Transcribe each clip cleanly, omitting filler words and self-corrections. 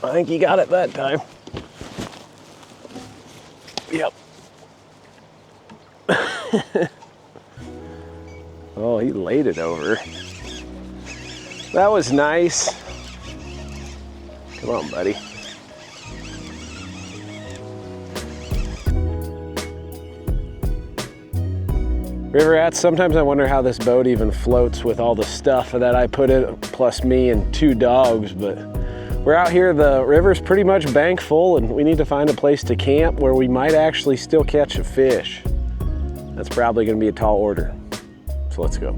I think he got it that time. Yep. Oh, he laid it over. That was nice. Come on, buddy. River rats, sometimes I wonder how this boat even floats with all the stuff that I put in, plus me and 2 dogs, but we're out here, the river's pretty much bank full, and we need to find a place to camp where we might actually still catch a fish. That's probably gonna be a tall order, so let's go.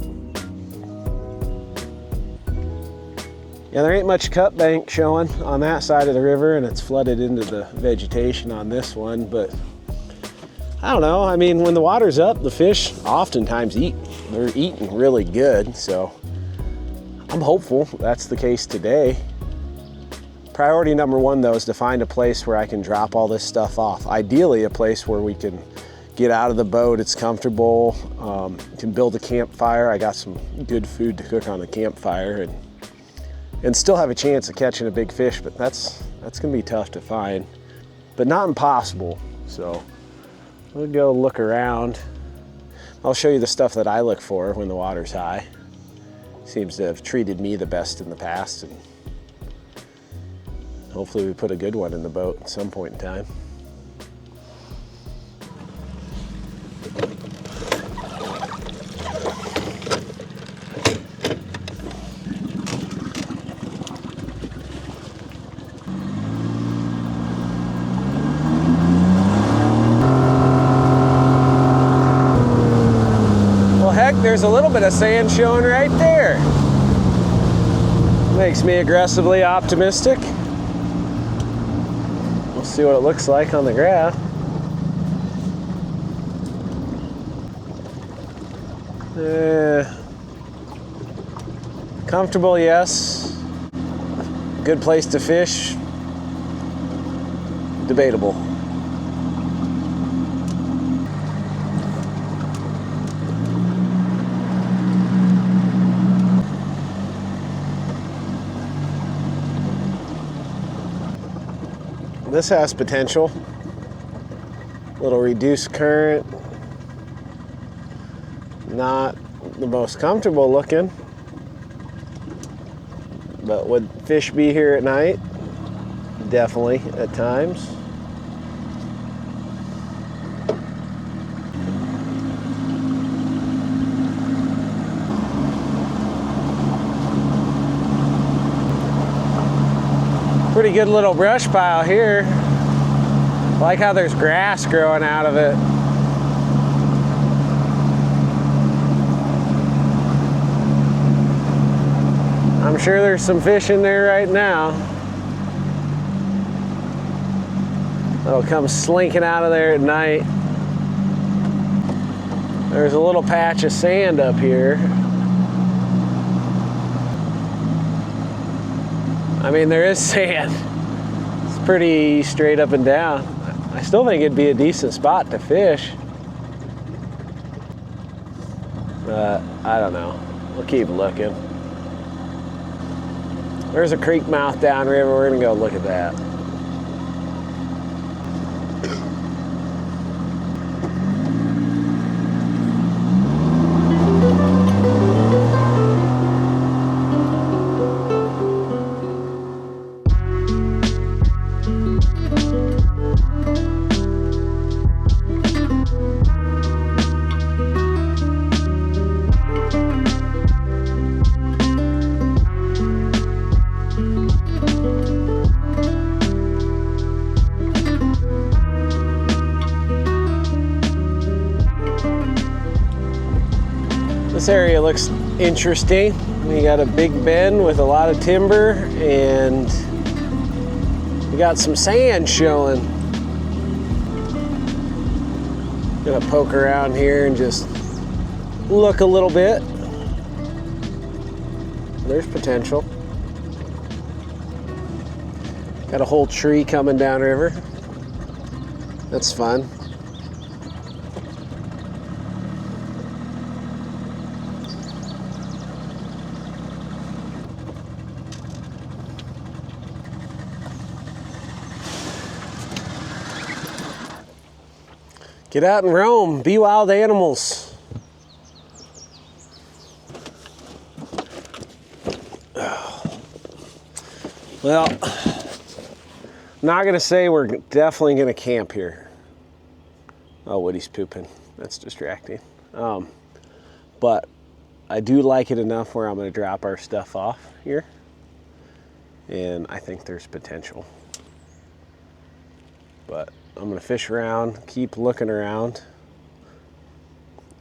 Yeah, there ain't much cut bank showing on that side of the river, and it's flooded into the vegetation on this one, but I don't know. I mean, when the water's up, the fish oftentimes eat. They're eating really good, so I'm hopeful that's the case today. Priority number 1, though, is to find a place where I can drop all this stuff off. Ideally, a place where we can get out of the boat, it's comfortable, can build a campfire. I got some good food to cook on the campfire, and still have a chance of catching a big fish, but that's gonna be tough to find, but not impossible, so. We'll go look around. I'll show you the stuff that I look for when the water's high. Seems to have treated me the best in the past, and hopefully we put a good one in the boat at some point in time. There's a little bit of sand showing right there. Makes me aggressively optimistic. We'll see what it looks like on the graph. Comfortable, yes. Good place to fish. Debatable. This has potential. Little reduced current. Not the most comfortable looking, but would fish be here at night? Definitely at times. Pretty good little brush pile here. I like how there's grass growing out of it. I'm sure there's some fish in there right now. That'll come slinking out of there at night. There's a little patch of sand up here. I mean, there is sand. It's pretty straight up and down. I still think it'd be a decent spot to fish. But I don't know. We'll keep looking. There's a creek mouth downriver. We're gonna go look at that. This area looks interesting. We got a big bend with a lot of timber, and we got some sand showing. Gonna poke around here and just look a little bit. There's potential. Got a whole tree coming downriver. That's fun. Get out and roam. Be wild animals. Well, I'm not going to say we're definitely going to camp here. Oh, Woody's pooping. That's distracting. But I do like it enough where I'm going to drop our stuff off here. And I think there's potential. But I'm going to fish around, keep looking around,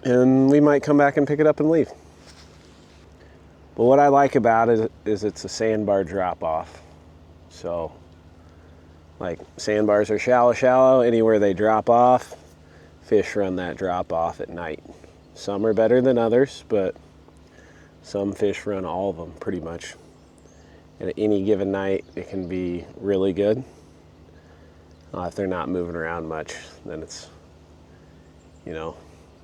and we might come back and pick it up and leave. But what I like about it is it's a sandbar drop off. So, like, sandbars are shallow. Anywhere they drop off, fish run that drop off at night. Some are better than others, but some fish run all of them pretty much. And at any given night, it can be really good. If they're not moving around much, then it's, you know,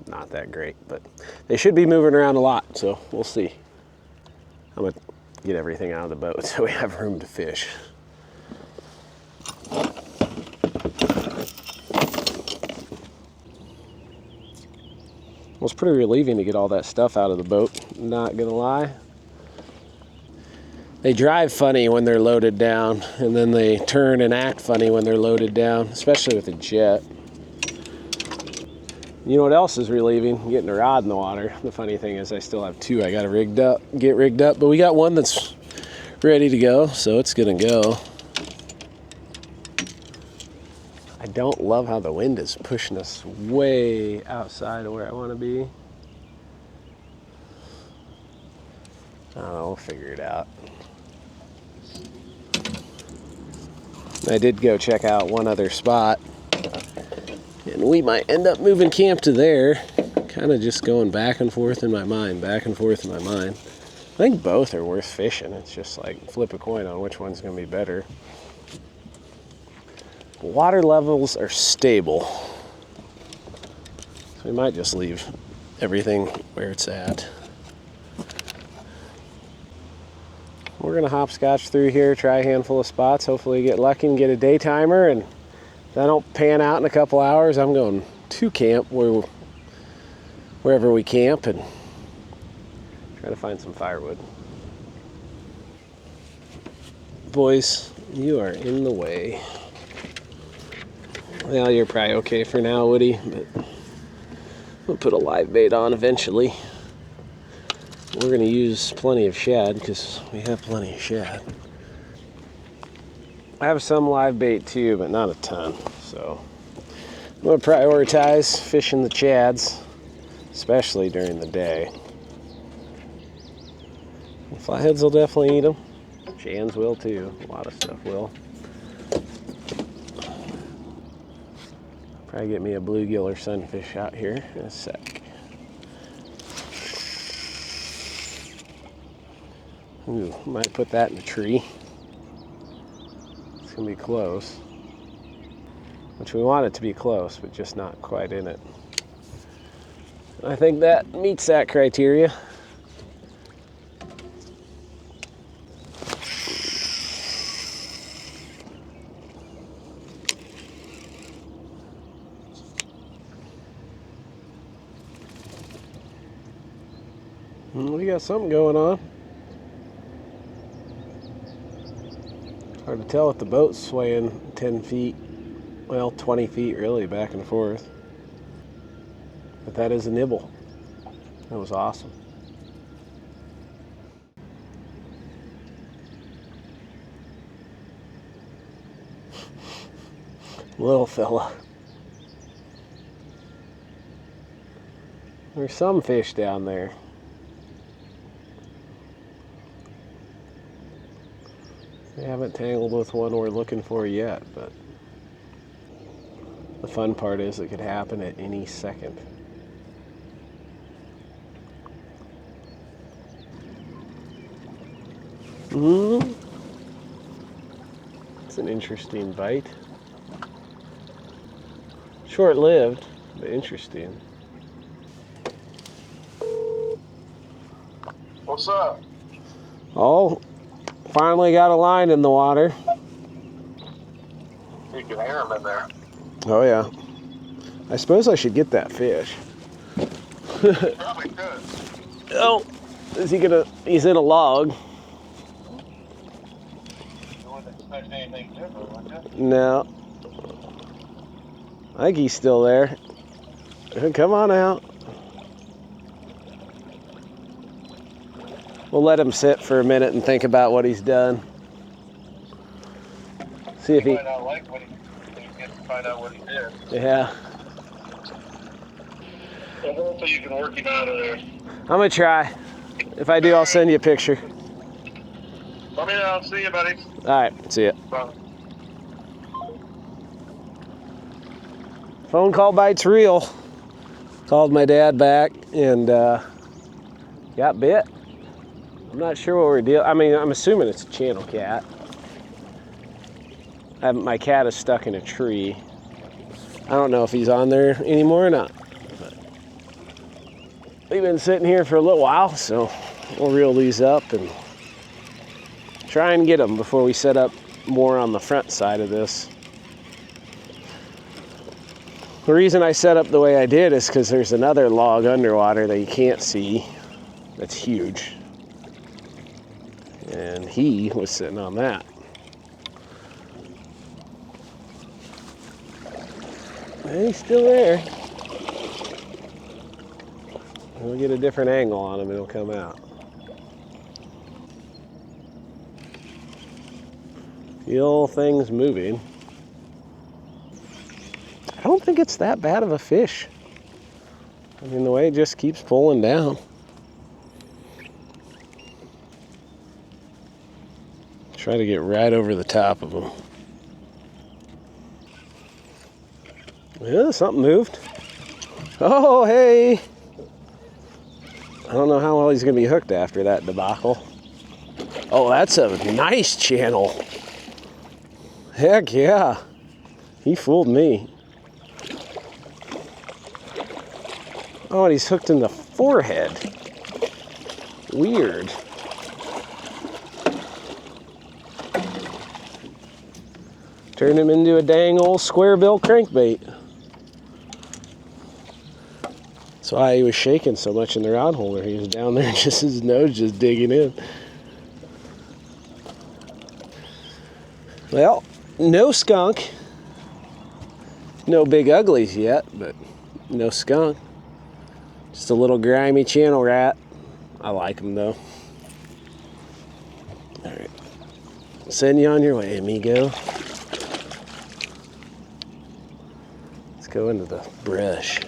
not that great. But they should be moving around a lot, so we'll see. I'm gonna get everything out of the boat so we have room to fish. Well, it's pretty relieving to get all that stuff out of the boat, not gonna lie. They drive funny when they're loaded down, and then they turn and act funny when they're loaded down, especially with a jet. You know what else is relieving? Getting a rod in the water. The funny thing is I still have two I gotta get rigged up, but we got one that's ready to go, so it's gonna go. I don't love how the wind is pushing us way outside of where I wanna be. I don't know, we'll figure it out. I did go check out one other spot, and we might end up moving camp to there. Kind of just going back and forth in my mind, I think both are worth fishing. It's just like flip a coin on which one's going to be better. Water levels are stable, so we might just leave everything where it's at. We're gonna hopscotch through here, try a handful of spots, hopefully get lucky and get a day timer, and if I don't pan out in a couple hours, I'm going to camp wherever we camp and try to find some firewood. Boys, you are in the way. Well, you're probably okay for now, Woody, but we'll put a live bait on eventually. We're going to use plenty of shad because we have plenty of shad. I have some live bait too, but not a ton. So I'm going to prioritize fishing the chads, especially during the day. The flatheads will definitely eat them. Shans will too. A lot of stuff will. Probably get me a bluegill or sunfish out here in a sec. Ooh, might put that in a tree. It's gonna be close. Which we want it to be close, but just not quite in it. I think that meets that criteria. We got something going on. Hard to tell if the boat's swaying 10 feet, well, 20 feet really, back and forth. But that is a nibble. That was awesome. Little fella. There's some fish down there. We haven't tangled with one we're looking for yet, but the fun part is it could happen at any second. It's an interesting bite. Short-lived, but interesting. What's up? Oh, finally got a line in the water. You can hear them in there. Oh yeah. I suppose I should get that fish. Probably could. Oh, is he gonna, he's in a log. You wouldn't expect anything different, would you? No. I think he's still there. Come on out. We'll let him sit for a minute and think about what he's done. See if he might not like what he gets to find out what he did. Yeah. So hopefully you can work him out of there. I'm gonna try. If I do, I'll send you a picture. Let me know. See you, buddy. All right, see ya. Bye. Phone call bites real. Called my dad back and got bit. I'm not sure what we're dealing. I mean, I'm assuming it's a channel cat. My cat is stuck in a tree. I don't know if he's on there anymore or not. But we've been sitting here for a little while, so we'll reel these up and try and get them before we set up more on the front side of this. The reason I set up the way I did is because there's another log underwater that you can't see that's huge. And he was sitting on that. And he's still there. We'll get a different angle on him and he'll come out. Feel things moving. I don't think it's that bad of a fish. I mean, the way it just keeps pulling down. Try to get right over the top of him. Yeah, something moved. Oh, hey. I don't know how well he's gonna be hooked after that debacle. Oh, that's a nice channel. Heck yeah. He fooled me. Oh, and he's hooked in the forehead. Weird. Turned him into a dang old square bill crankbait. That's why he was shaking so much in the rod holder. He was down there, just his nose just digging in. Well, no skunk. No big uglies yet, but no skunk. Just a little grimy channel rat. I like him though. All right, send you on your way, amigo. Let's go into the brush.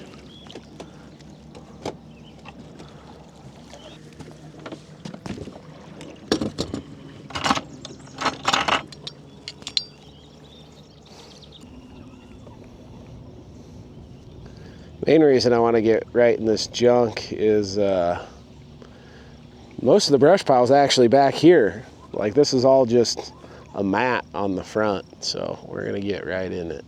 Main reason I want to get right in this junk is most of the brush pile is actually back here. Like, this is all just a mat on the front, so we're gonna get right in it.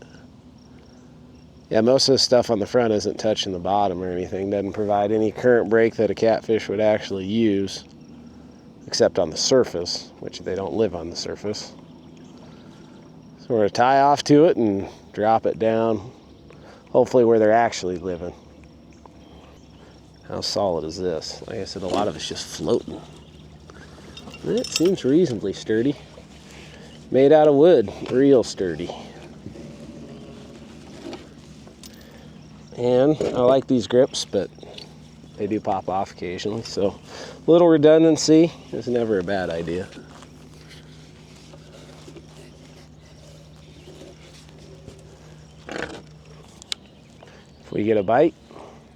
Yeah, most of the stuff on the front isn't touching the bottom or anything. Doesn't provide any current break that a catfish would actually use, except on the surface, which they don't live on the surface. So we're gonna tie off to it and drop it down, hopefully where they're actually living. How solid is this? Like I said, a lot of it's just floating. It seems reasonably sturdy. Made out of wood, real sturdy. And I like these grips, but they do pop off occasionally, so a little redundancy is never a bad idea. If we get a bite,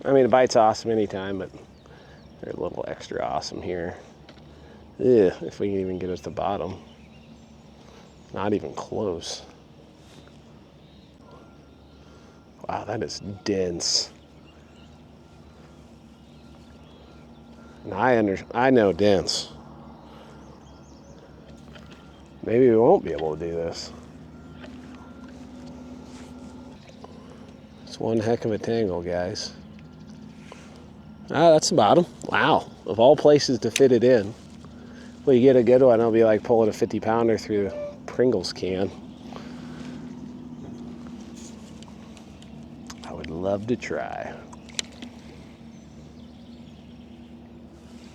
I mean, a bite's awesome anytime, but they're a little extra awesome here. Ugh, if we can even get at the bottom. Not even close. Wow, that is dense. And I know dense. Maybe we won't be able to do this. It's one heck of a tangle, guys. Ah, that's the bottom. Wow, of all places to fit it in. Well, you get a good one, it'll be like pulling a 50-pounder through a Pringles can. would love to try.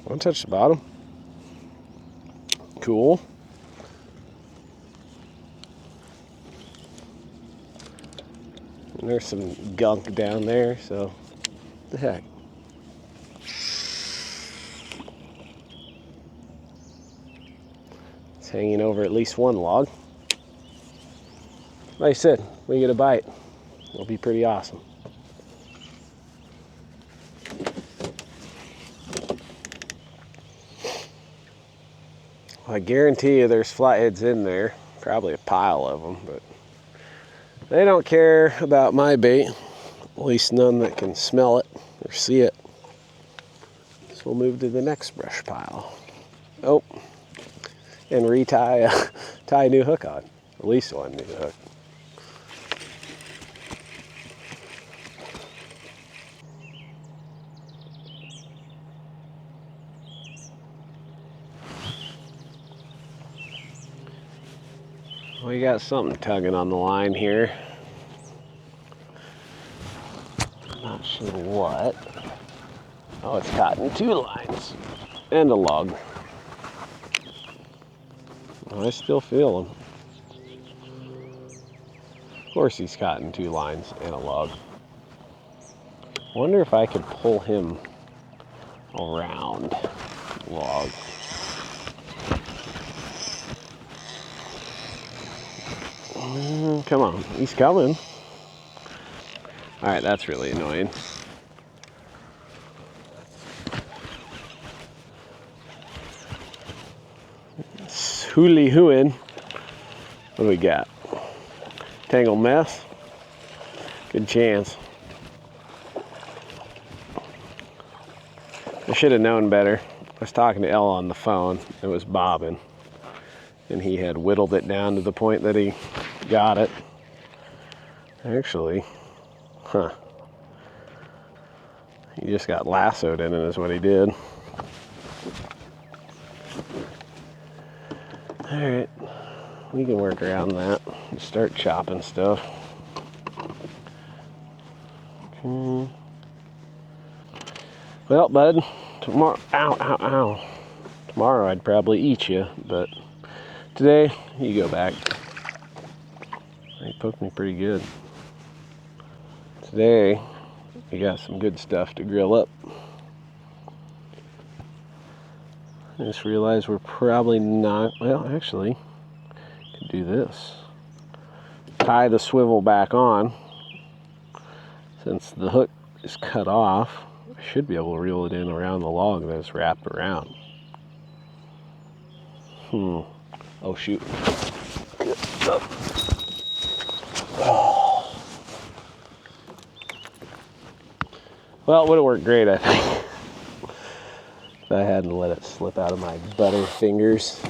Want to touch the bottom? Cool. And there's some gunk down there, so what the heck. It's hanging over at least one log. Like I said, we get a bite. It'll be pretty awesome. I guarantee you there's flatheads in there. Probably a pile of them, but they don't care about my bait. At least none that can smell it or see it. So we'll move to the next brush pile. Oh, and tie a new hook on. At least one new hook. We got something tugging on the line here. Not sure what. Oh, it's caught in two lines and a log. Oh, I still feel him. Of course he's caught in two lines and a log. Wonder if I could pull him around the log. Come on, he's coming. All right, that's really annoying. Hooey-hooing. What do we got? Tangled mess? Good chance. I should have known better. I was talking to Elle on the phone. It was bobbing. And he had whittled it down to the point that he got it. Actually, he just got lassoed in it is what he did. All right, we can work around that. Start chopping stuff. Okay. Well, bud, tomorrow, ow. Tomorrow I'd probably eat you, but today, you go back. He poked me pretty good. Today, we got some good stuff to grill up. I just realized we're probably not, well, actually, could do this. Tie the swivel back on. Since the hook is cut off, I should be able to reel it in around the log that it's wrapped around. Oh, shoot. Well, it would have worked great, I think, if I hadn't let it slip out of my butter fingers.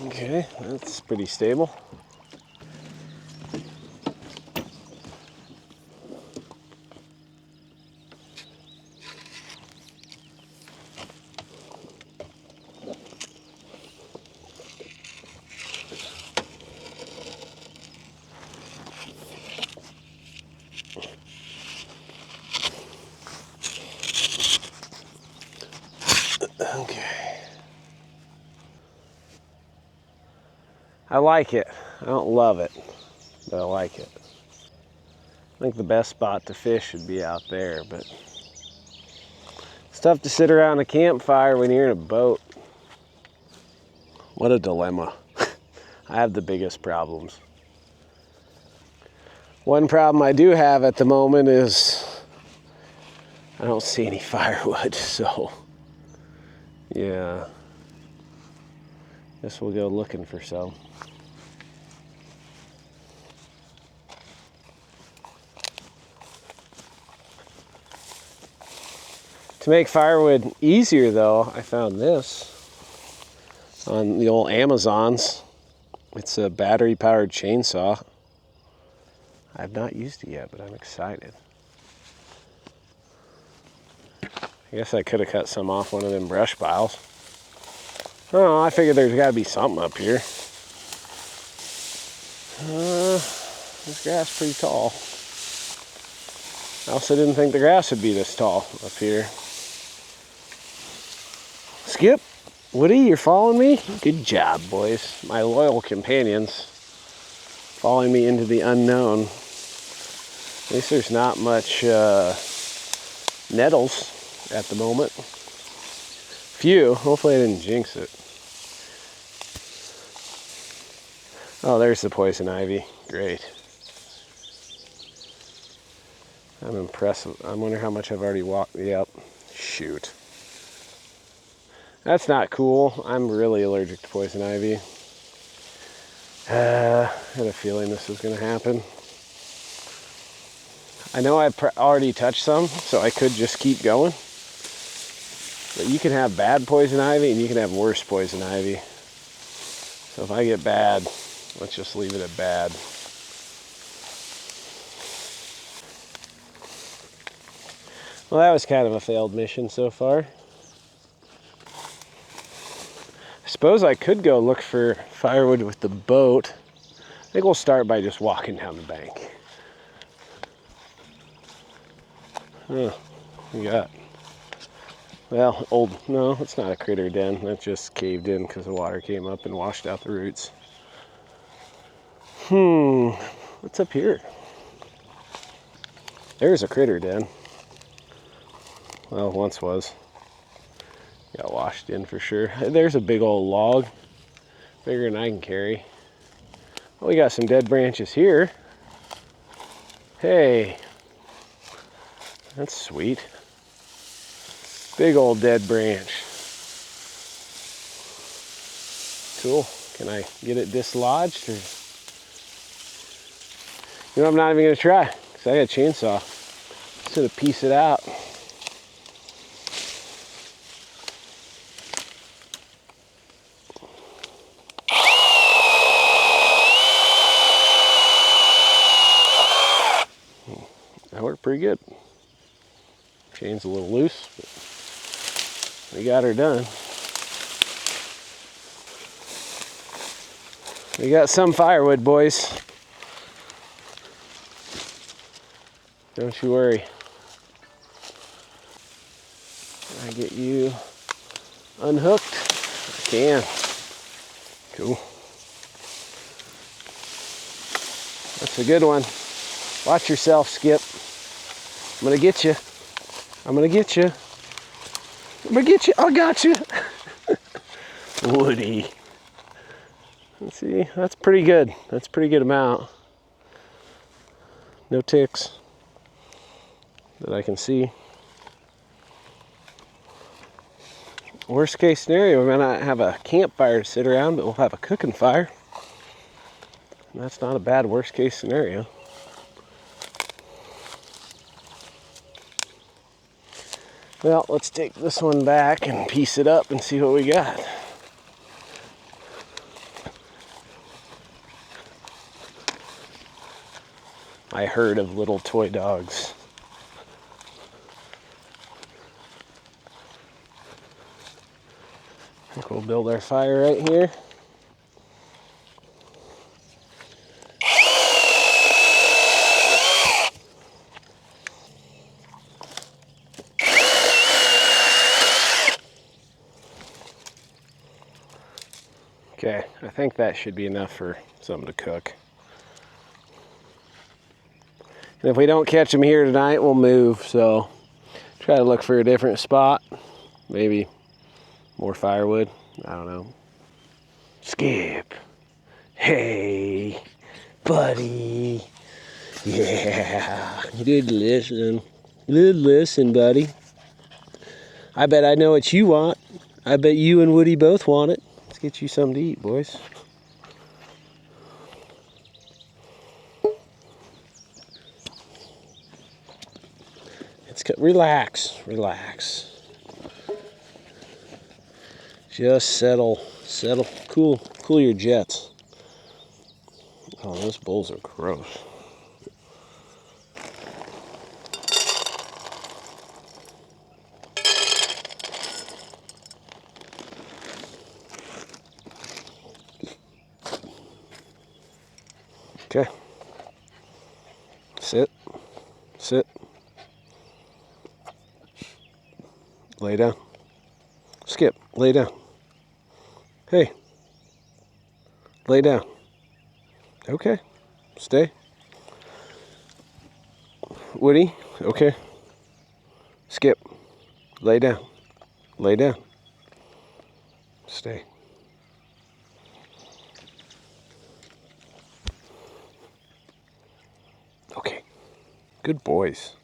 Okay, that's pretty stable. Okay. I like it. I don't love it, but I like it. I think the best spot to fish would be out there, but it's tough to sit around a campfire when you're in a boat. What a dilemma. I have the biggest problems. One problem I do have at the moment is I don't see any firewood, so yeah. Guess we'll go looking for some. To make firewood easier though, I found this on the old Amazons. It's a battery powered chainsaw. I've not used it yet, but I'm excited. I guess I could have cut some off one of them brush piles. Oh, I figured there's got to be something up here. This grass is pretty tall. I also didn't think the grass would be this tall up here. Skip, Woody, you're following me? Good job, boys. My loyal companions following me into the unknown. At least there's not much nettles at the moment. Few. Hopefully I didn't jinx it. Oh, there's the poison ivy. Great. I'm impressed. I wonder how much I've already walked. Yep. Shoot. That's not cool. I'm really allergic to poison ivy. I had a feeling this was going to happen. I know I've already touched some, so I could just keep going. But you can have bad poison ivy and you can have worse poison ivy. So if I get bad, let's just leave it at bad. Well, that was kind of a failed mission so far. I suppose I could go look for firewood with the boat. I think we'll start by just walking down the bank. Oh, we got, well, no, it's not a critter den. That just caved in because the water came up and washed out the roots. What's up here? There's a critter den. Well, once was. Got washed in for sure. There's a big old log. Bigger than I can carry. Well, we got some dead branches here. Hey. That's sweet. Big old dead branch. Cool. Can I get it dislodged? Or... You know, I'm not even going to try because I got a chainsaw. Just going to piece it out. That worked pretty good. Chain's a little loose, but we got her done. We got some firewood, boys. Don't you worry. I get you unhooked? I can. Cool. That's a good one. Watch yourself, Skip. I'm gonna get you. I'm gonna get you. I'm gonna get you. I got you. Woody. Let's see. That's pretty good. That's a pretty good amount. No ticks that I can see. Worst case scenario, we might not have a campfire to sit around, but we'll have a cooking fire. And that's not a bad worst case scenario. Well, let's take this one back and piece it up and see what we got. My herd of little toy dogs. I think we'll build our fire right here. Okay, I think that should be enough for something to cook. And if we don't catch them here tonight, we'll move. So try to look for a different spot. Maybe more firewood. I don't know. Skip. Hey, buddy. Yeah, good listen. Good listen, buddy. I bet I know what you want. I bet you and Woody both want it. Let's get you something to eat, boys. Relax, relax. Just settle, cool your jets. Oh, those bulls are gross. Okay. Sit. Lay down. Skip, lay down. Hey. Lay down. Okay. Stay. Woody, okay. Skip. Lay down. Lay down. Stay. Okay. Good boys.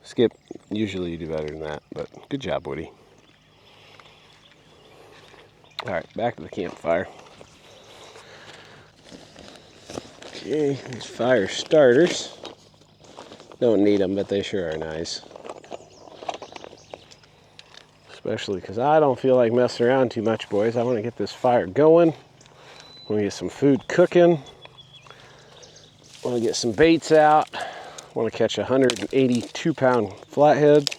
Skip, usually you do better than that, but good job, Woody. All right, back to the campfire. Okay, these fire starters. Don't need them, but they sure are nice. Especially because I don't feel like messing around too much, boys. I want to get this fire going. I want to get some food cooking. I want to get some baits out. I want to catch a 182-pound flathead.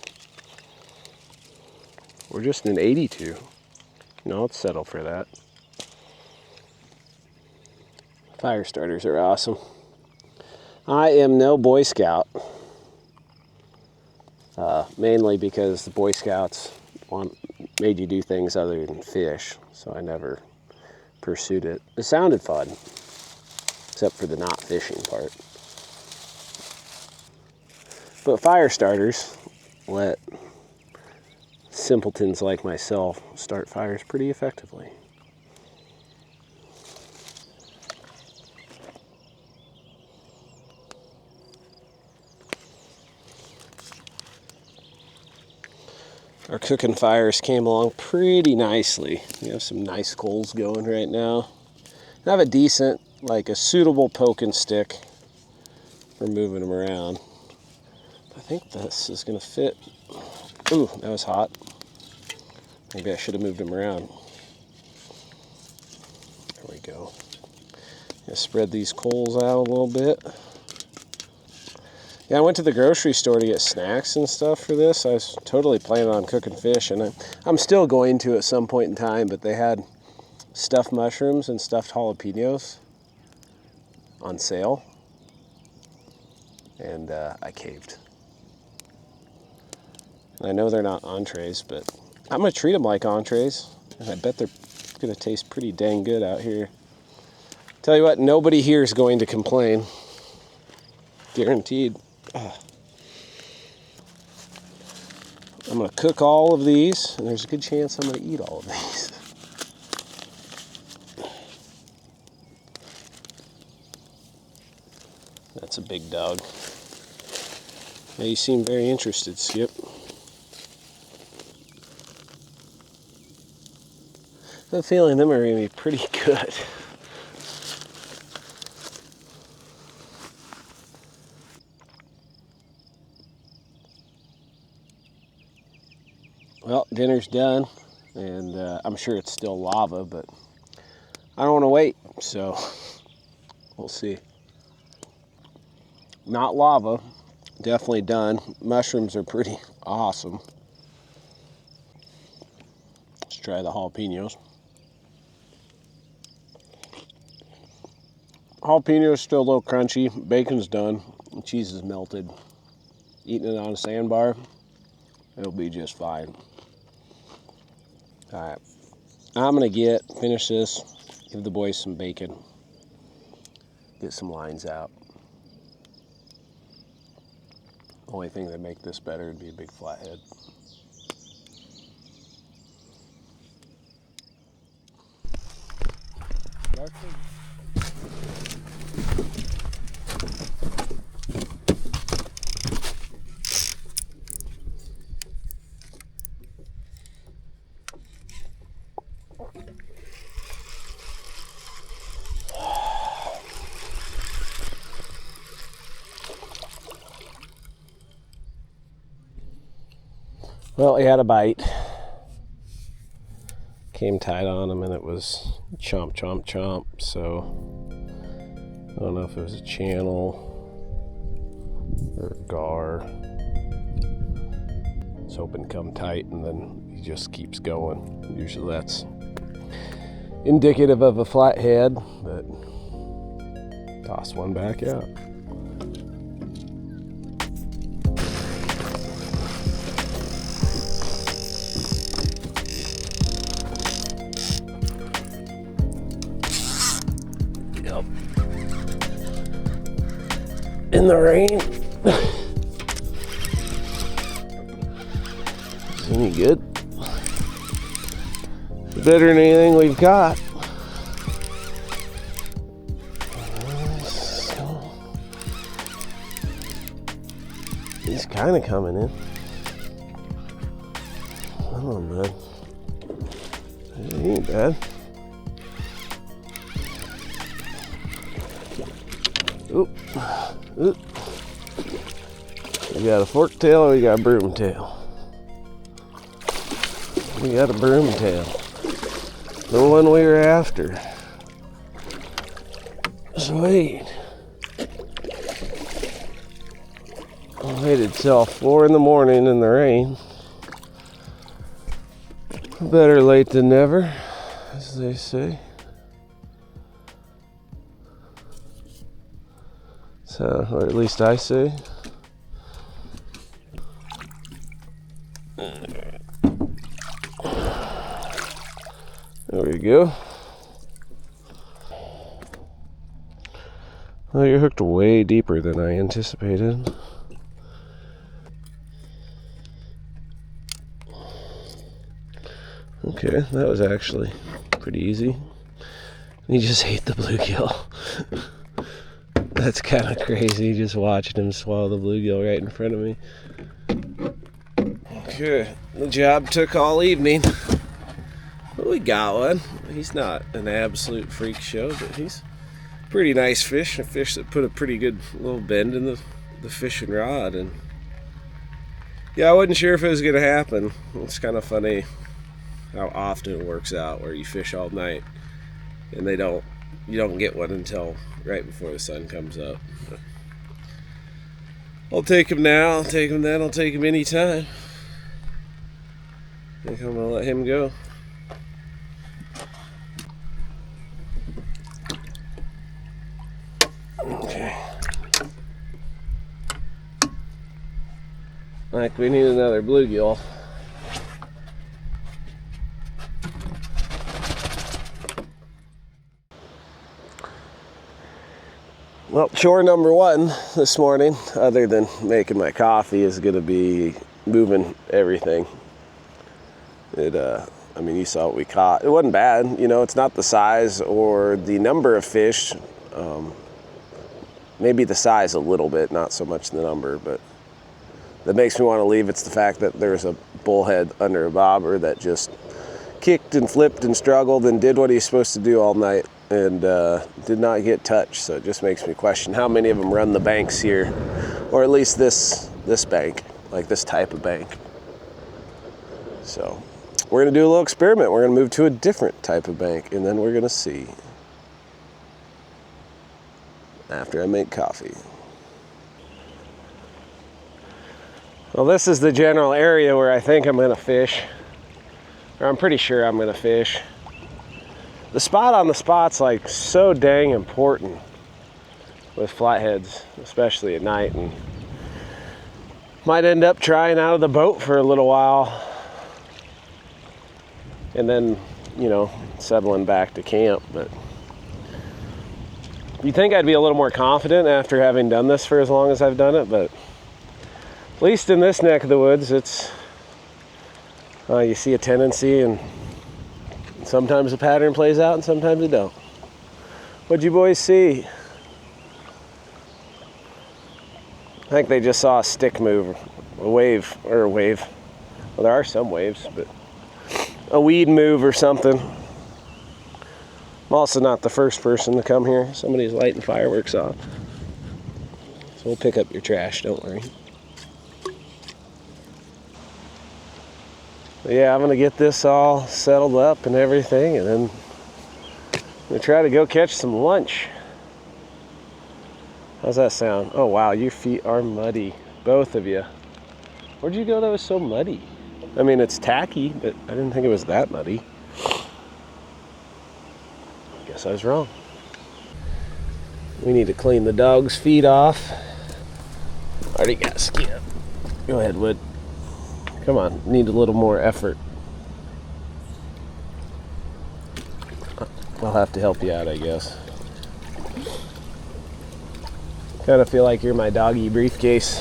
Or just an 82. No, let's settle for that. Fire starters are awesome. I am no Boy Scout. Mainly because the Boy Scouts made you do things other than fish, so I never pursued it. It sounded fun, except for the not fishing part. But fire starters let simpletons like myself start fires pretty effectively. Our cooking fires came along pretty nicely. We have some nice coals going right now. I have a decent, like a suitable poking stick for moving them around. I think this is gonna fit. Ooh, that was hot. Maybe I should have moved them around. There we go. Gonna spread these coals out a little bit. Yeah, I went to the grocery store to get snacks and stuff for this. I was totally planning on cooking fish, and I'm still going to at some point in time, but they had stuffed mushrooms and stuffed jalapenos on sale, and I caved. I know they're not entrees, but I'm going to treat them like entrees, and I bet they're going to taste pretty dang good out here. Tell you what, nobody here is going to complain. Guaranteed. I'm going to cook all of these, and there's a good chance I'm going to eat all of these. That's a big dog. Now you seem very interested, Skip. I have a feeling them are going to be pretty good. Well, dinner's done, and I'm sure it's still lava, but I don't want to wait, so we'll see. Not lava, definitely done. Mushrooms are pretty awesome. Let's try the jalapenos. Jalapeno's still a little crunchy. Bacon's done. The cheese is melted. Eating it on a sandbar, it'll be just fine. All right, I'm gonna finish this, give the boys some bacon, get some lines out. Only thing that make this better would be a big flathead. Well, he had a bite. came tight on him and it was chomp, chomp, chomp. So I don't know if it was a channel or a gar. I was hoping to come tight and then he just keeps going. Usually that's indicative of a flathead, but toss one back out. Yep. In the rain. Is any good? Better than anything we've got. He's kind of coming in. Oh man, it ain't bad. Oop, oop. We got a fork tail or we got a broom tail? We got a broom tail. The one we were after. Sweet. I waited till 4 in the morning in the rain. Better late than never, as they say. So, or at least I say. There we go. Well, you're hooked way deeper than I anticipated. Okay, that was actually pretty easy. You just ate the bluegill. That's kind of crazy, just watching him swallow the bluegill right in front of me. Okay, the job took all evening. Well, we got one. He's not an absolute freak show, but he's a pretty nice fish. A fish that put a pretty good little bend in the fishing rod. And yeah, I wasn't sure if it was going to happen. It's kind of funny how often it works out where you fish all night and you don't get one until right before the sun comes up. But I'll take him now, I'll take him then, I'll take him anytime. I think I'm gonna let him go. Okay. Like, we need another bluegill. Well, chore number one this morning, other than making my coffee, is going to be moving everything. I mean, you saw what we caught. It wasn't bad. You know, it's not the size or the number of fish. Maybe the size a little bit, not so much the number, but that makes me want to leave. It's the fact that there's a bullhead under a bobber that just kicked and flipped and struggled and did what he's supposed to do all night. And did not get touched, so it just makes me question how many of them run the banks here, or at least this bank, like this type of bank. So we're gonna do a little experiment. We're gonna move to a different type of bank, and then we're gonna see after I make coffee. Well, this is the general area where I think I'm gonna fish, or I'm pretty sure I'm gonna fish. The spot on the spot's like so dang important with flatheads, especially at night, and might end up trying out of the boat for a little while and then, you know, settling back to camp. But you'd think I'd be a little more confident after having done this for as long as I've done it, but at least in this neck of the woods, it's you see a tendency, and sometimes the pattern plays out and sometimes it don't. What'd you boys see? I think they just saw a stick move, a wave. Well, there are some waves, but a weed move or something. I'm also not the first person to come here. Somebody's lighting fireworks off. So we'll pick up your trash, don't worry. Yeah, I'm gonna get this all settled up and everything, and then I'm gonna try to go catch some lunch. How's that sound? Oh wow, your feet are muddy, both of you. Where'd you go that was so muddy? I mean, it's tacky, but I didn't think it was that muddy. Guess I was wrong. We need to clean the dog's feet off. Already got skin. Go ahead, Wood. Come on, need a little more effort. I'll have to help you out, I guess. Kind of feel like you're my doggy briefcase.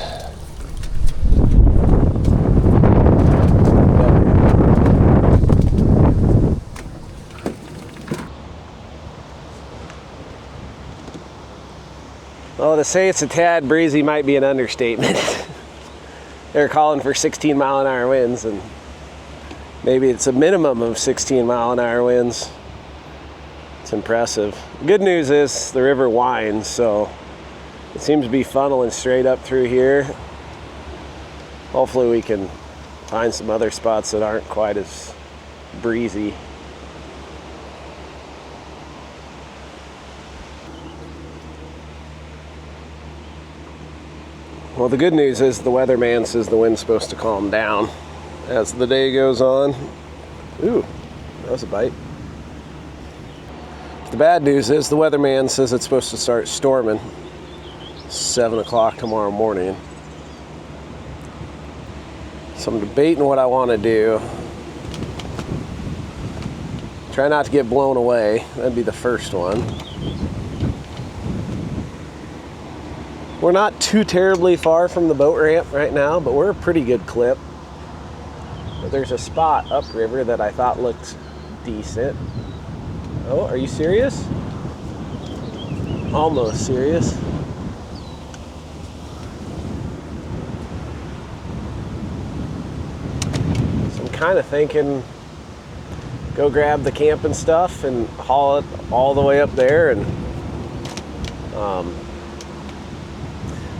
Well, to say it's a tad breezy might be an understatement. They're calling for 16-mile-an-hour winds, and maybe it's a minimum of 16-mile-an-hour winds. It's impressive. The good news is the river winds, so it seems to be funneling straight up through here. Hopefully we can find some other spots that aren't quite as breezy. Well, the good news is the weatherman says the wind's supposed to calm down as the day goes on. Ooh, that was a bite. The bad news is the weatherman says it's supposed to start storming 7 o'clock tomorrow morning. So I'm debating what I want to do. Try not to get blown away. That'd be the first one. We're not too terribly far from the boat ramp right now, but we're a pretty good clip. But there's a spot upriver that I thought looked decent. Oh, are you serious? Almost serious. So I'm kind of thinking go grab the camping stuff and haul it all the way up there, and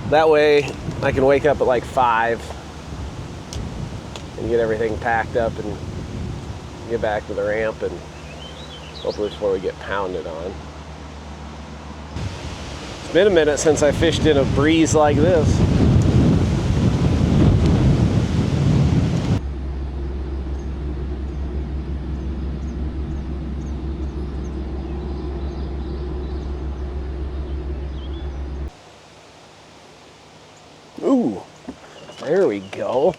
that way I can wake up at like 5 and get everything packed up and get back to the ramp, and hopefully before we get pounded on. It's been a minute since I fished in a breeze like this. Ooh, there we go.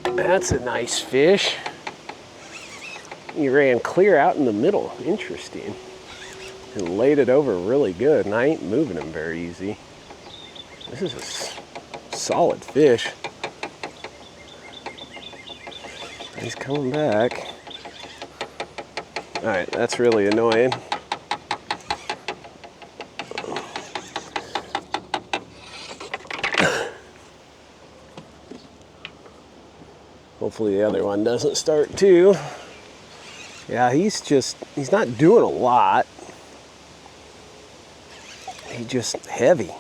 That's a nice fish. You ran clear out in the middle. Interesting. And laid it over really good, and I ain't moving him very easy. This is a solid fish. He's coming back. All right, that's really annoying. Hopefully the other one doesn't start too. Yeah, he's not doing a lot. He's just heavy.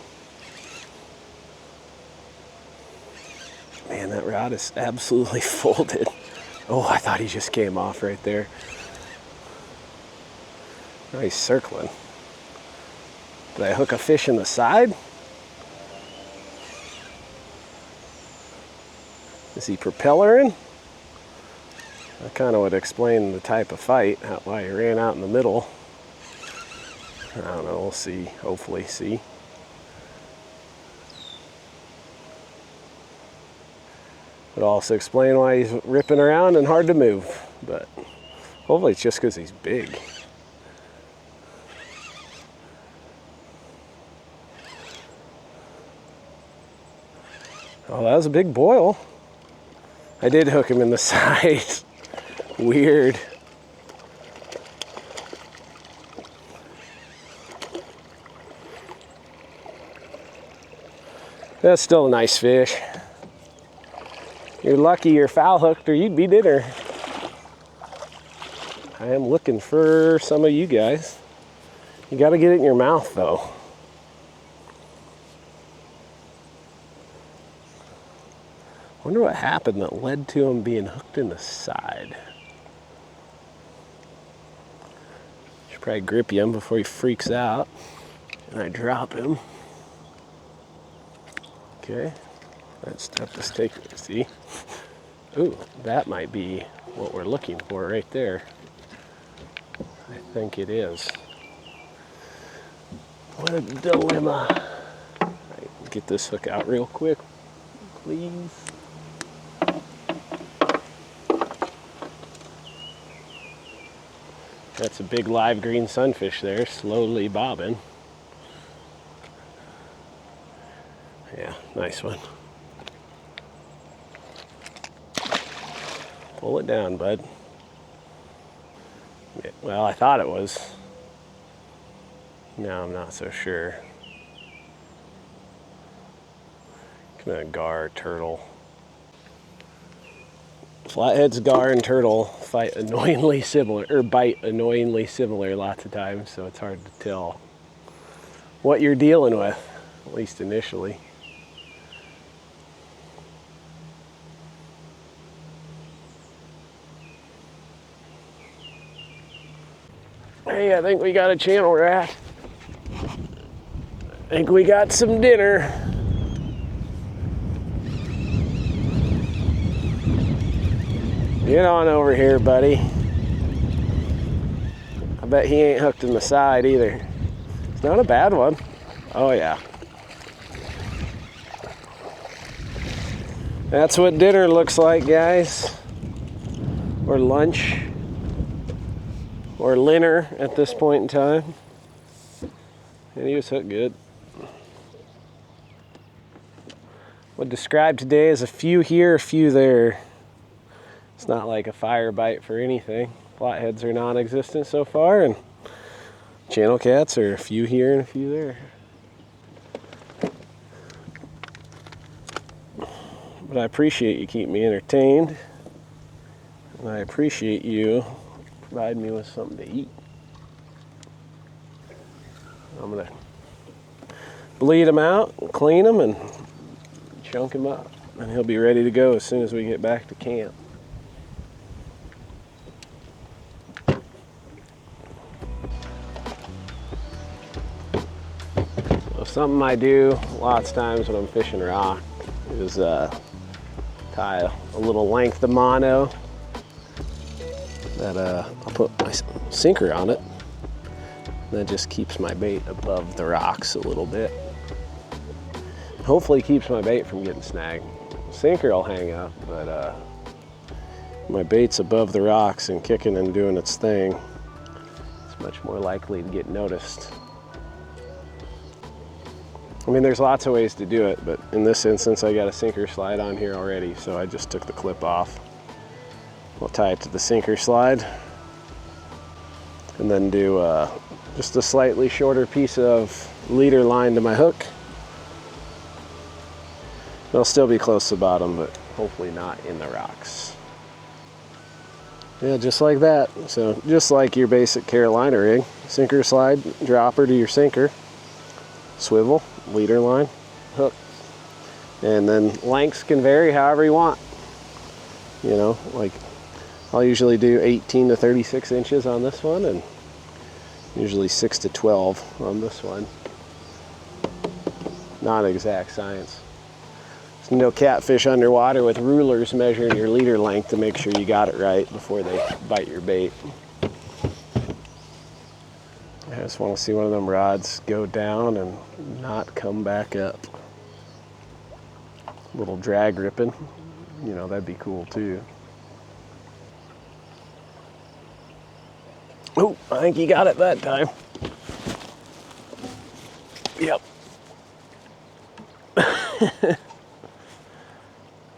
Man, that rod is absolutely folded. Oh, I thought he just came off right there. Now he's circling. Did I hook a fish in the side? Is he propellering? That kind of would explain the type of fight, why he ran out in the middle. I don't know, we'll see, hopefully see. It'll also explain why he's ripping around and hard to move, but hopefully it's just because he's big. Oh, that was a big boil. I did hook him in the side. Weird. That's still a nice fish. You're lucky you're foul hooked or you'd be dinner. I am looking for some of you guys. You gotta get it in your mouth though. Wonder what happened that led to him being hooked in the side. Should probably grip him before he freaks out. And I drop him. Okay, let's have to take it. See? Ooh, that might be what we're looking for right there. I think it is. What a dilemma. All right, get this hook out real quick, please. That's a big live green sunfish there, slowly bobbing. Yeah, nice one. Pull it down, bud. Yeah, well, I thought it was. Now I'm not so sure. Come on, gar, turtle. Flatheads, gar, and turtle fight annoyingly similar, or bite annoyingly similar lots of times, so it's hard to tell what you're dealing with, at least initially. Hey, I think we got a channel rat. I think we got some dinner. Get on over here, buddy. I bet he ain't hooked in the side either. It's not a bad one. Oh yeah. That's what dinner looks like, guys. Or lunch. Or dinner at this point in time. And he was hooked good. Would describe today as a few here, a few there. It's not like a fire bite for anything. Flatheads are non-existent so far, and channel cats are a few here and a few there. But I appreciate you keeping me entertained. And I appreciate you providing me with something to eat. I'm gonna bleed him out, clean him, and chunk him up. And he'll be ready to go as soon as we get back to camp. So something I do lots of times when I'm fishing rock is tie a little length of mono that I'll put my sinker on it. And that just keeps my bait above the rocks a little bit. Hopefully keeps my bait from getting snagged. Sinker will hang up, but my bait's above the rocks and kicking and doing its thing. It's much more likely to get noticed. I mean, there's lots of ways to do it, but in this instance, I got a sinker slide on here already, so I just took the clip off. I'll tie it to the sinker slide and then do just a slightly shorter piece of leader line to my hook. It'll still be close to the bottom, but hopefully not in the rocks. Yeah, just like that. So just like your basic Carolina rig, sinker slide, dropper to your sinker, swivel, leader line, hook. And then lengths can vary however you want. You know, like I'll usually do 18 to 36 inches on this one, and usually 6 to 12 on this one. Not exact science. There's no catfish underwater with rulers measuring your leader length to make sure you got it right before they bite your bait. I just want to see one of them rods go down and not come back up. A little drag ripping, you know, that'd be cool too. Oh, I think he got it that time. Yep.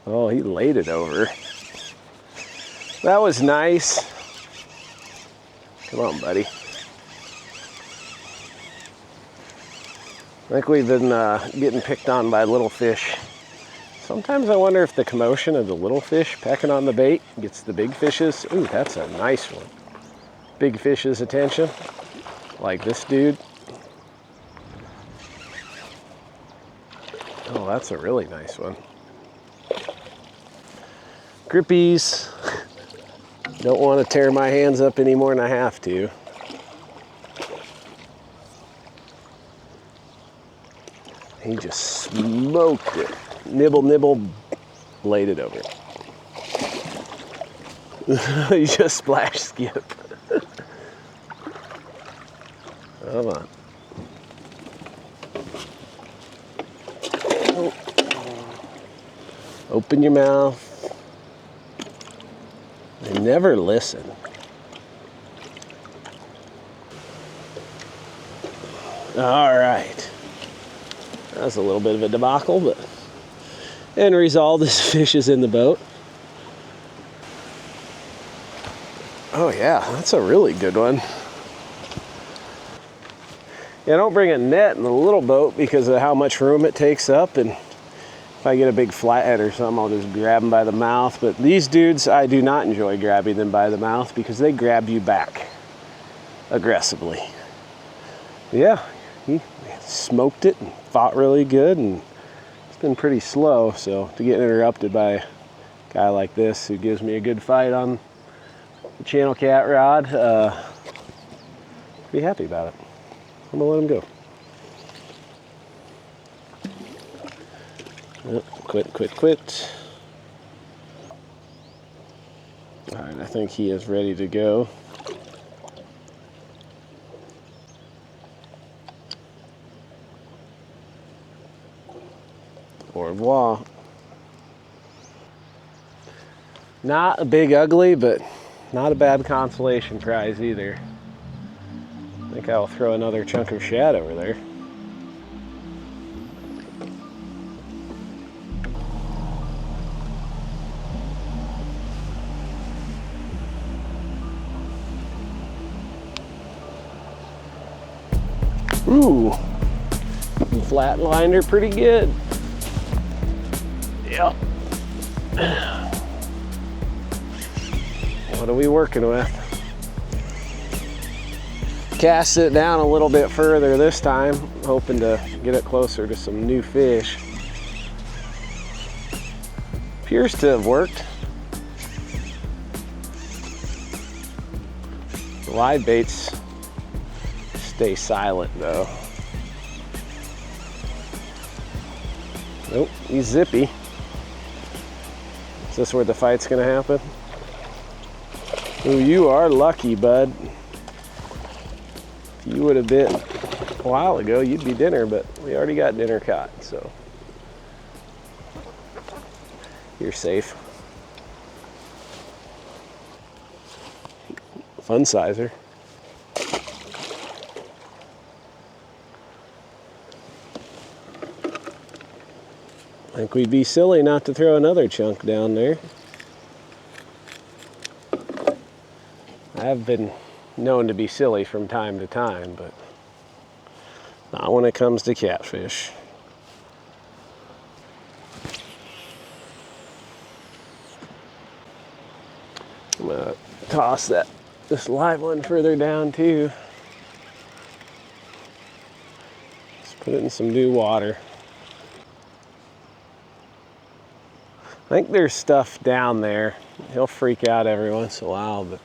Oh, he laid it over. That was nice. Come on, buddy. I think we've been getting picked on by little fish. Sometimes I wonder if the commotion of the little fish pecking on the bait gets the big fish's. Ooh, that's a nice one. Big fish's attention, like this dude. Oh, that's a really nice one. grippies. Don't want to tear my hands up any more than I have to. He just smoked it. Nibble, nibble, bladed over it. You just splash skip. Come on. Oh. Open your mouth. They never listen. All right. That was a little bit of a debacle, but end result, this fish is in the boat. Oh yeah, that's a really good one. Yeah, don't bring a net in the little boat because of how much room it takes up, and if I get a big flathead or something, I'll just grab them by the mouth. But these dudes, I do not enjoy grabbing them by the mouth because they grab you back aggressively. Yeah, he smoked it and fought really good, and it's been pretty slow, so to get interrupted by a guy like this who gives me a good fight on the channel cat rod, be happy about it. I'm gonna let him go. Oh, quit. All right, I think he is ready to go. Au revoir. Not a big ugly, but not a bad consolation prize either. I think I'll throw another chunk of shad over there. Ooh, flatlined her pretty good. Yep. What are we working with? Cast it down a little bit further this time, hoping to get it closer to some new fish. Appears to have worked. The live baits stay silent though. Nope, he's zippy. Is this where the fight's gonna happen? Ooh, you are lucky, bud. If you would have bit a while ago, you'd be dinner, but we already got dinner caught, so you're safe. Fun sizer. I think we'd be silly not to throw another chunk down there. I have been known to be silly from time to time, but not when it comes to catfish. I'm gonna toss this live one further down too. Just put it in some new water. I think there's stuff down there. He'll freak out every once in a while, but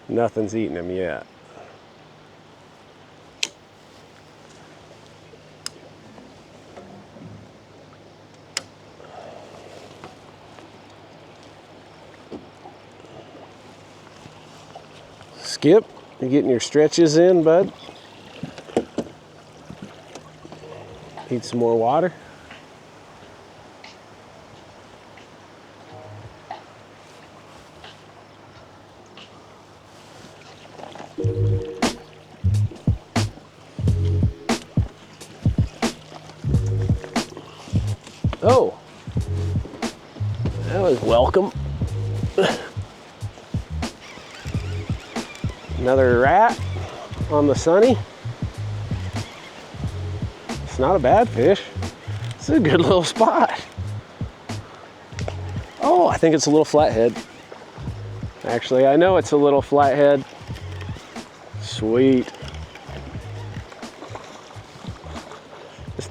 nothing's eaten him yet. Skip, you getting your stretches in, bud? Need some more water? Oh, that was welcome. Another rat on the sunny. It's not a bad fish. It's a good little spot. Oh, I think it's a little flathead. Actually, I know it's a little flathead. Sweet.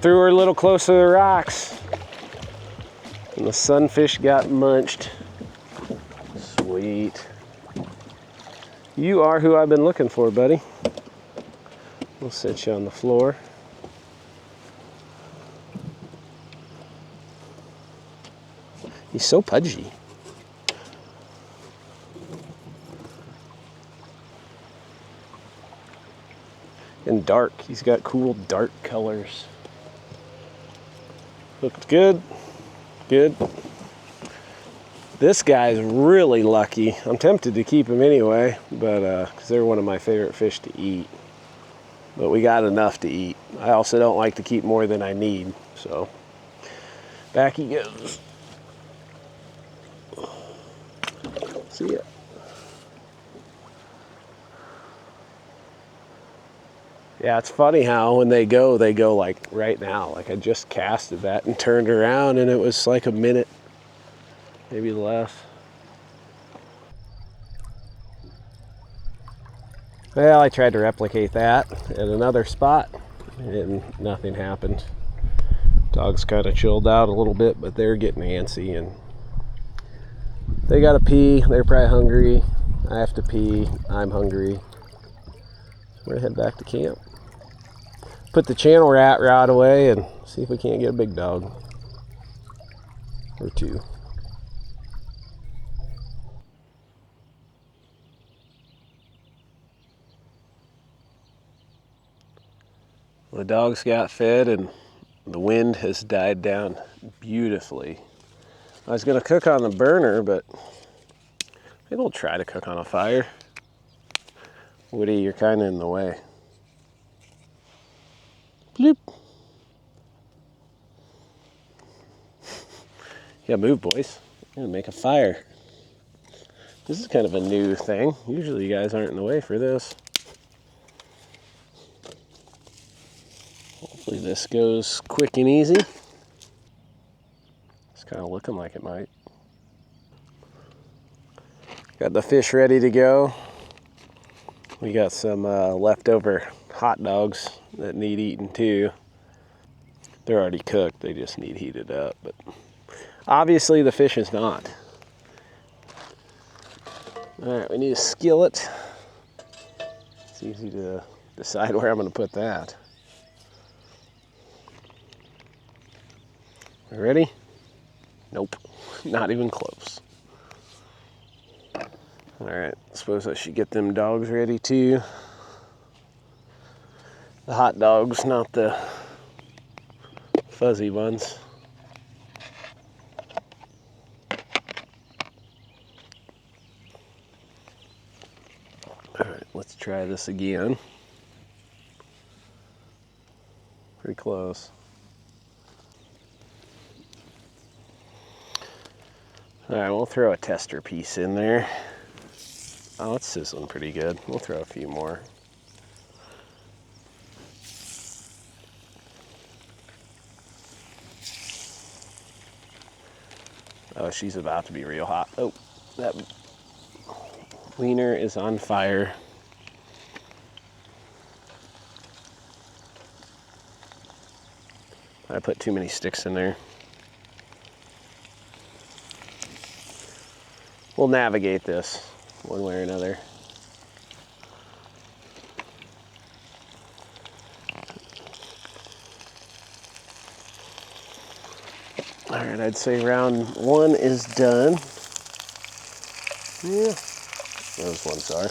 threw her a little closer to the rocks. And the sunfish got munched. Sweet. You are who I've been looking for, buddy. We'll set you on the floor. He's so pudgy. And dark. He's got cool dark colors. Looked good. Good. This guy's really lucky. I'm tempted to keep him anyway, but because they're one of my favorite fish to eat. But we got enough to eat. I also don't like to keep more than I need, so back he goes. See ya. Yeah, it's funny how when they go like right now. Like I just casted that and turned around and it was like a minute, maybe less. Well, I tried to replicate that at another spot and nothing happened. Dogs kind of chilled out a little bit, but they're getting antsy and they gotta pee. They're probably hungry. I have to pee. I'm hungry. We're gonna head back to camp. Put the channel rat rod away and see if we can't get a big dog or two. The dogs got fed and the wind has died down beautifully. I was gonna cook on the burner, but maybe we'll try to cook on a fire. Woody, you're kind of in the way. Bloop. Yeah, move, boys. I'm gonna make a fire. This is kind of a new thing. Usually you guys aren't in the way for this. Hopefully this goes quick and easy. It's kind of looking like it might. Got the fish ready to go. We got some leftover hot dogs that need eating too. They're already cooked, they just need heated up, but obviously the fish is not. All right, we need a skillet. It's easy to decide where I'm gonna put that. We ready? Nope, not even close. All right, suppose I should get them dogs ready too. The hot dogs, not the fuzzy ones. All right, let's try this again. Pretty close. All right, we'll throw a tester piece in there. Oh, it's sizzling pretty good. We'll throw a few more. Oh, she's about to be real hot. Oh, that wiener is on fire. I put too many sticks in there. We'll navigate this one way or another. All right, I'd say round one is done. Yeah, those ones are.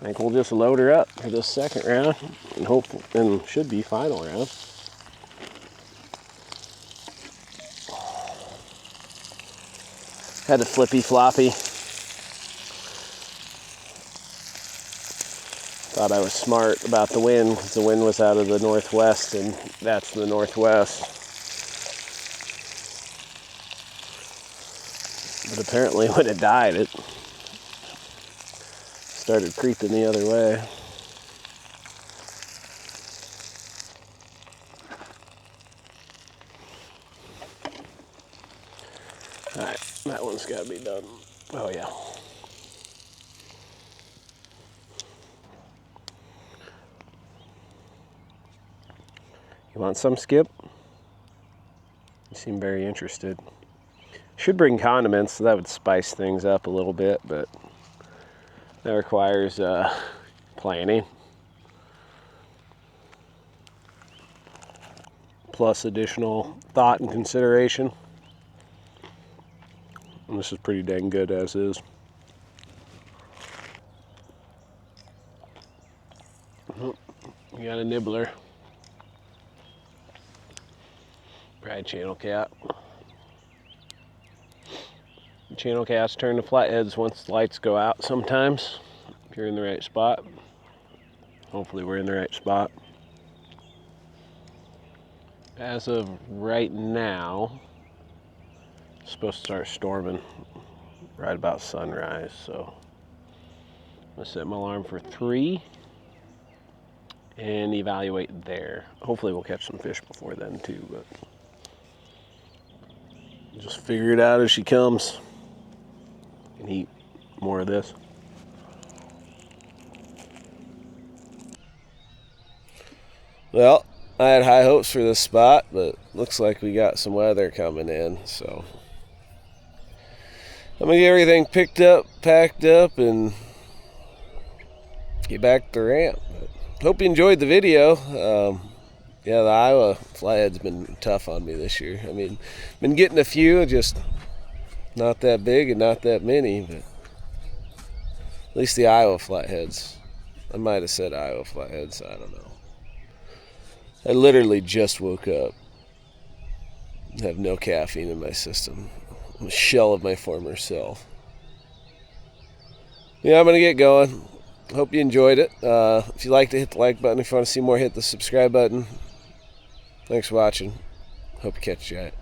I think we'll just load her up for this second round and hope, and should be final round. Had a flippy floppy. Thought I was smart about the wind because the wind was out of the northwest and that's the northwest. But apparently when it died, it started creeping the other way. Alright, that one's got to be done. Oh, yeah. You want some, Skip? You seem very interested. Should bring condiments, so that would spice things up a little bit, but that requires planning. Plus additional thought and consideration. And this is pretty dang good as is. We got a nibbler. Brad channel cat. Channel cats turn to flatheads once the lights go out sometimes, if you're in the right spot. Hopefully we're in the right spot. As of right now, it's supposed to start storming right about sunrise, so I'm gonna set my alarm for 3 and evaluate there. Hopefully we'll catch some fish before then too, but just figure it out as she comes. And eat more of this. Well, I had high hopes for this spot, but looks like we got some weather coming in, so I'm gonna get everything picked up, packed up, and get back to the ramp. But hope you enjoyed the video. Yeah, the Iowa flathead's been tough on me this year. I mean, been getting a few, just not that big and not that many, but at least the Iowa flatheads. I might have said Iowa flatheads, I don't know. I literally just woke up. I have no caffeine in my system. I'm a shell of my former self. Yeah, I'm going to get going. Hope you enjoyed it. If you liked it, hit the like button. If you want to see more, hit the subscribe button. Thanks for watching. Hope you catch you at it.